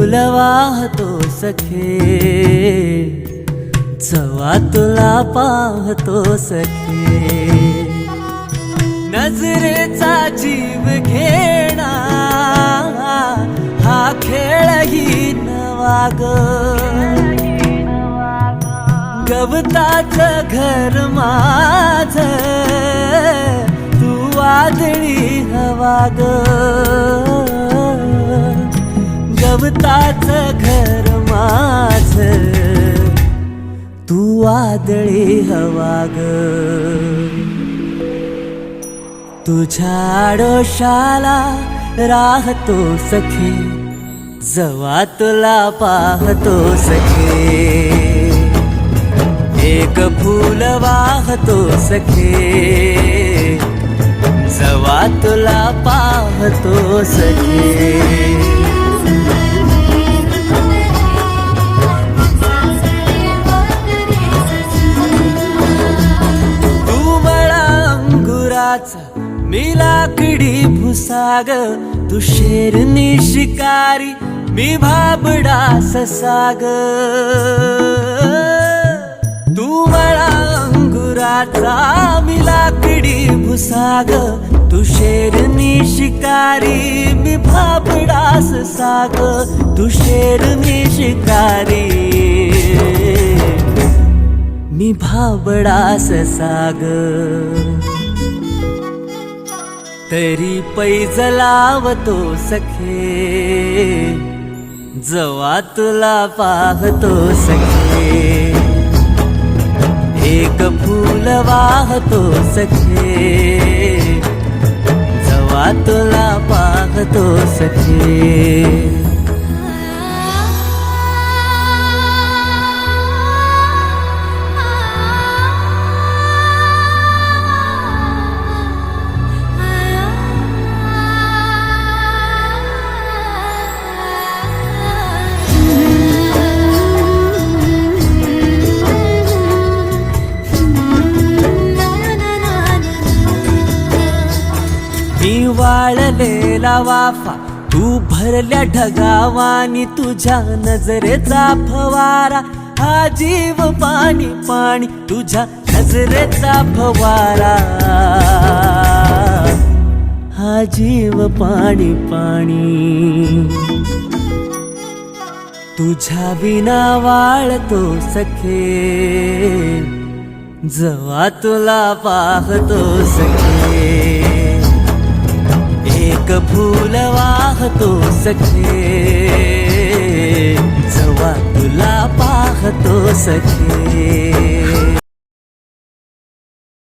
फूल वाहतो सखे, जवा तुला पाहतो सखे. नजरेचा जीव घेणा हा खेळही नवा ग. गवताचं घर माझं तू वादळी हवा ग. गवताचं घर माझं तू वादळी हवा ग. तुझ्या आडोशाला राहतो सखे, जवा तुला पाहतो सखे. एक फूल वाहतो सखे, जवा तुला पाहतो सखे. मी लाकडी भुसाग, तू शेरनी शिकारी, मी भाबडा ससाग. तू मला अंगुराचा, मी लाकडी भुसाग, तू शेरनी शिकारी, मी भाबडा ससाग. तू शेरनी शिकारी, मी भाबडा ससाग. तरी पैज लावतो सखे, जवा तुला पाहतो सखे. एक फूल वाहतो सखे, जवा तुला पाहतो सखे. मी वाळलेला वाफा, तू भरल्या ढगावानी, तुझ्या नजरेचा फवारा हा जीव पाणी पाणी. तुझ्या नजरेचा फवारा हा जीव पाणी पाणी. तुझ्या विना वाळतो सखे, जवा तुला पाहतो सखे. एक फूल वाहतो सखे, जवा तुला पाहतो सखे.